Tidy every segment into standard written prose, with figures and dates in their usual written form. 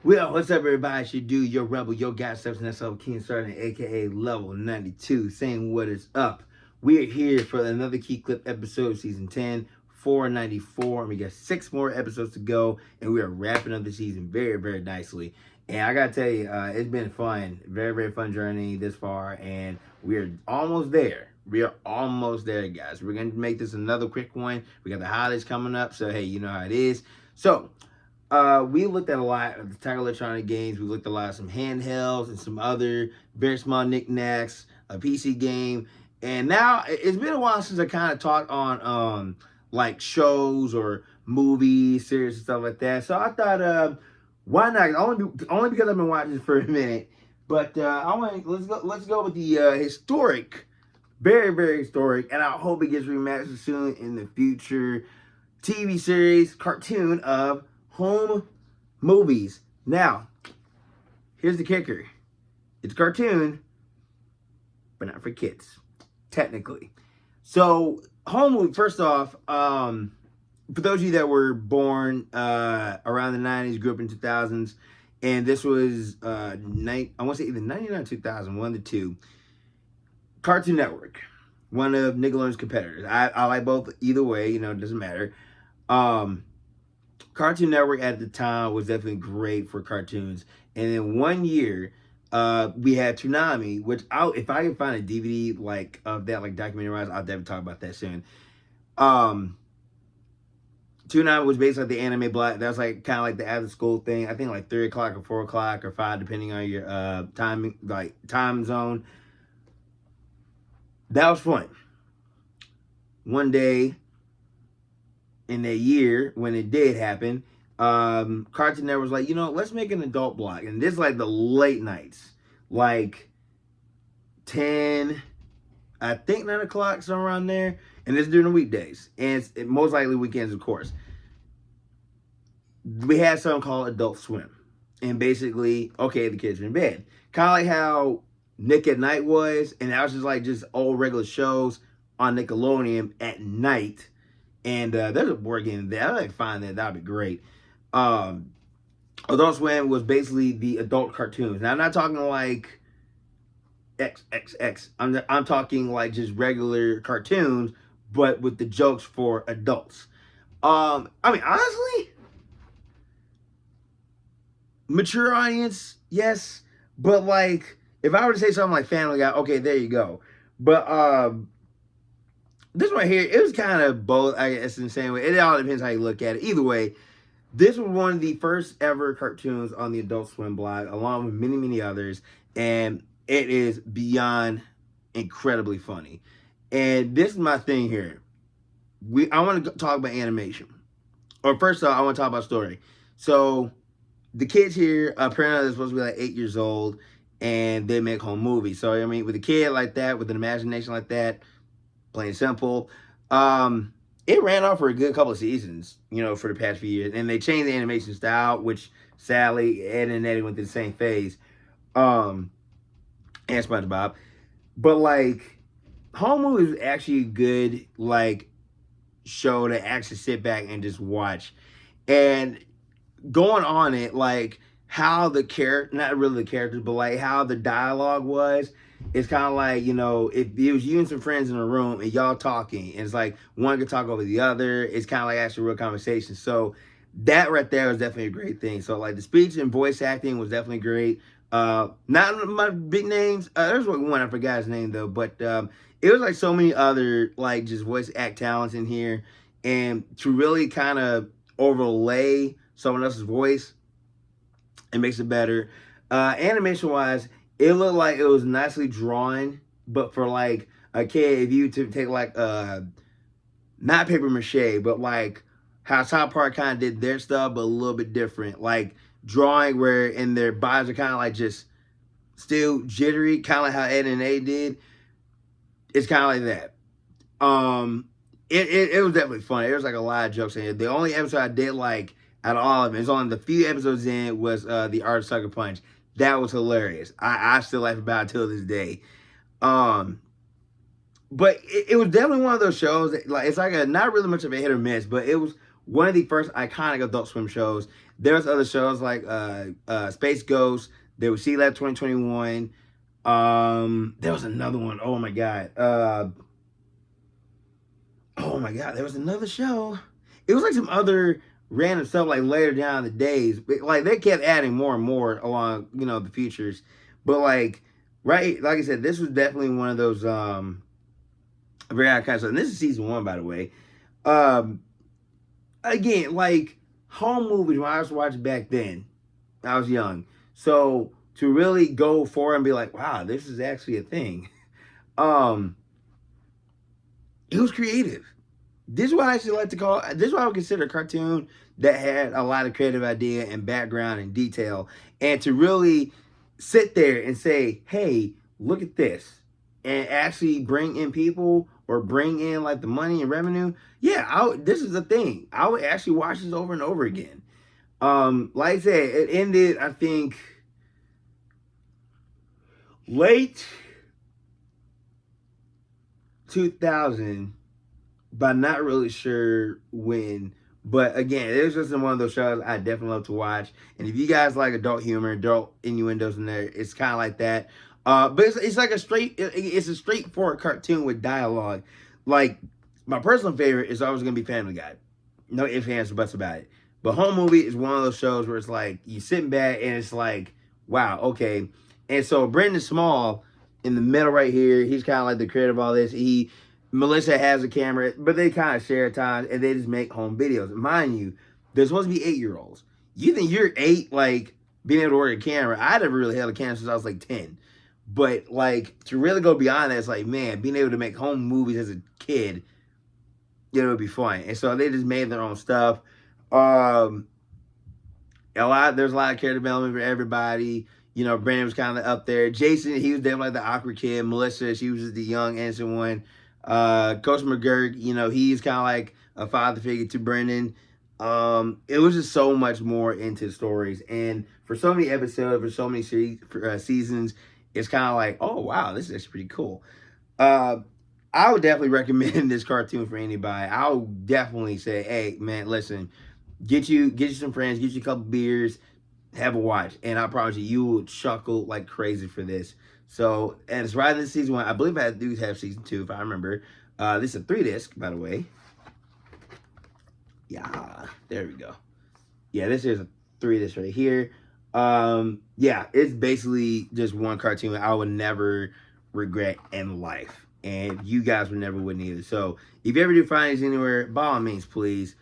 Well, what's up, everybody? It's your dude, your rebel, your guy, Steps, and that's all King Starting, aka Level 92, saying what is up. We are here for another KeeKlip episode, season 10, 494, and we got 6 more episodes to go, and we are wrapping up the season very, very nicely. And I gotta tell you, it's been fun, very, very fun journey this far, and we are almost there. We are almost there, guys. We're gonna make this another quick one. We got the holidays coming up, so hey, you know how it is. So, we looked at a lot of the Tiger Electronic games. We looked at a lot of some handhelds and some other very small knickknacks, a PC game. And now it's been a while since I kind of talked on like shows or movies, series and stuff like that. So I thought, why not? Only because I've been watching this for a minute. But I want let's go with the historic, very very historic, and I hope it gets remastered soon in the future. TV series, cartoon of home movies. Now, here's the kicker. It's a cartoon, but not for kids, technically. So, home movie, first off, for those of you that were born around the 90s, grew up in 2000s, and this was, I want to say either 99 or 2000, one of the two, Cartoon Network, one of Nickelodeon's competitors. I like both either way, it doesn't matter. Cartoon Network at the time was definitely great for cartoons. And then one year, we had Toonami, which if I can find a DVD like of that, like documentary wise, I'll definitely talk about that soon. Toonami was basically the anime block. That was like kind of like the after school thing. I think like 3 o'clock or 4 o'clock or 5, depending on your time zone. That was fun. One day in that year when it did happen, Cartoon Network was like, let's make an adult block. And this is like the late nights, like 10, I think 9 o'clock, somewhere around there. And this during the weekdays. And it's most likely weekends, of course. We had something called Adult Swim. And basically, okay, the kids are in bed. Kind of like how Nick at Night was. And that was just old regular shows on Nickelodeon at night. And there's a board game there. I'd like to find that. That'd be great. Adult Swim was basically the adult cartoons. Now, I'm not talking like XXX. I'm talking like just regular cartoons, but with the jokes for adults. I mean, honestly, mature audience, yes. But like, if I were to say something like Family Guy, okay, there you go. But this one here, it was kind of both, I guess, in the same way. It all depends how you look at it. Either way, this was one of the first ever cartoons on the Adult Swim blog, along with many, many others. And it is beyond incredibly funny. And this is my thing here. I want to talk about animation. Or first off, I want to talk about story. So, the kids here, apparently they're supposed to be like 8 years old, and they make home movies. So, I mean, with a kid like that, with an imagination like that, plain simple. It ran on for a good couple of seasons, for the past few years. And they changed the animation style, which sadly, Ed and Eddie went through the same phase. And SpongeBob. But like, home movie is actually a good like show to actually sit back and just watch. And going on it, like how the character, not really the characters, but like how the dialogue was. It's kind of like, if it was you and some friends in a room and y'all talking, and it's like one could talk over the other. It's kind of like actually real conversation. So that right there was definitely a great thing. So like the speech and voice acting was definitely great. Not my big names. There's one, I forgot his name though, but it was like so many other like just voice act talents in here, and to really kind of overlay someone else's voice, it makes it better. Animation wise, it looked like it was nicely drawn, but for like a kid, if you to take like not paper mache, but like how South Park kind of did their stuff, but a little bit different, like drawing where in their bodies are kind of like just still jittery, kind of like how Ed and A did. It's kind of like that. It was definitely funny. There was like a lot of jokes in here. The only episode I did like out of all of them, it's only the few episodes in, was the Art of Sucker Punch. That was hilarious. I still laugh about it till this day. But it was definitely one of those shows that, like, it's like not really much of a hit or miss, but it was one of the first iconic Adult Swim shows. There's other shows like Space Ghost. There was Sea Lab 2021. There was another one. Oh my god. Oh my god. There was another show. It was like some other random stuff like later down the days. But, like they kept adding more and more along, the features. But like like I said, this was definitely one of those very iconic stuff. And this is season 1, by the way. Again, like home movies when I was watching back then, I was young. So to really go for it and be like, wow, this is actually a thing. It was creative. This is what I actually like to call. This is what I would consider a cartoon that had a lot of creative idea and background and detail, and to really sit there and say, "Hey, look at this," and actually bring in people or bring in like the money and revenue. Yeah, this is a thing. I would actually watch this over and over again. Like I said, it ended, I think, late 2000, but I'm not really sure when. But again, it was just one of those shows I definitely love to watch. And if you guys like adult humor, adult innuendos in there, it's kind of like that. But it's like it's a straightforward cartoon with dialogue. Like my personal favorite is always gonna be Family Guy. No ifs, ands, or buts about it. But Home Movie is one of those shows where it's like you sitting back and it's like, wow, okay. And so Brendan Small in the middle right here, he's kind of like the creator of all this. Melissa has a camera, but they kind of share time and they just make home videos. Mind you, they're supposed to be 8-year-olds. You think you're 8, like being able to work a camera? I never really held a camera since I was like 10. But like to really go beyond that, it's like, man, being able to make home movies as a kid, it would be fun. And so they just made their own stuff. There's a lot of character development for everybody. Brandon was kind of up there. Jason, he was definitely like the awkward kid. Melissa, she was just the young, innocent one. Coach McGurk, he's kind of like a father figure to Brendan. It was just so much more into stories. And for so many episodes, for so many seasons, it's kind of like, oh, wow, this is actually pretty cool. I would definitely recommend this cartoon for anybody. I would definitely say, hey, man, listen, get you some friends, get you a couple beers, have a watch, and I promise you will chuckle like crazy for this. So, and it's right in the season 1. I believe I do have season 2 if I remember. This is a 3-disc, by the way. Yeah, there we go. Yeah, this is a 3-disc right here. Yeah, it's basically just one cartoon I would never regret in life, and you guys would never would either. So, if you ever do find these anywhere, by all means, please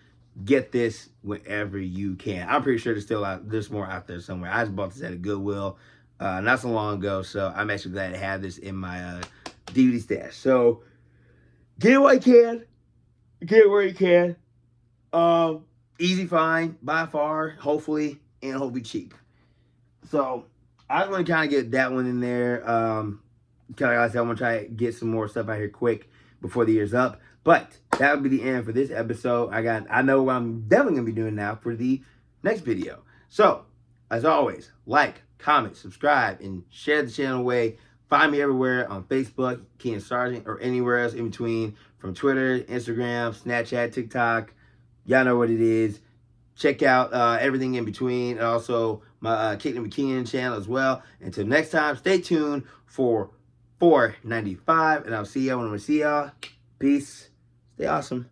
get this whenever you can. I'm pretty sure there's more out there somewhere. I just bought this at a Goodwill not so long ago, so I'm actually glad to have this in my DVD stash. So get it while you can, get it where you can. Easy find by far, hopefully, and hopefully cheap. So I just want to kind of get that one in there. Like I said, I'm gonna try to get some more stuff out here quick before the year's up. But that would be the end for this episode. I know what I'm definitely gonna be doing now for the next video. So, as always, like, comment, subscribe, and share the channel away. Find me everywhere on Facebook, Keen Sargent, or anywhere else in between, from Twitter, Instagram, Snapchat, TikTok. Y'all know what it is. Check out everything in between, and also my KeeKlip McKeon channel as well. Until next time, stay tuned for 495, and I'll see y'all when I see y'all. Peace. Stay awesome.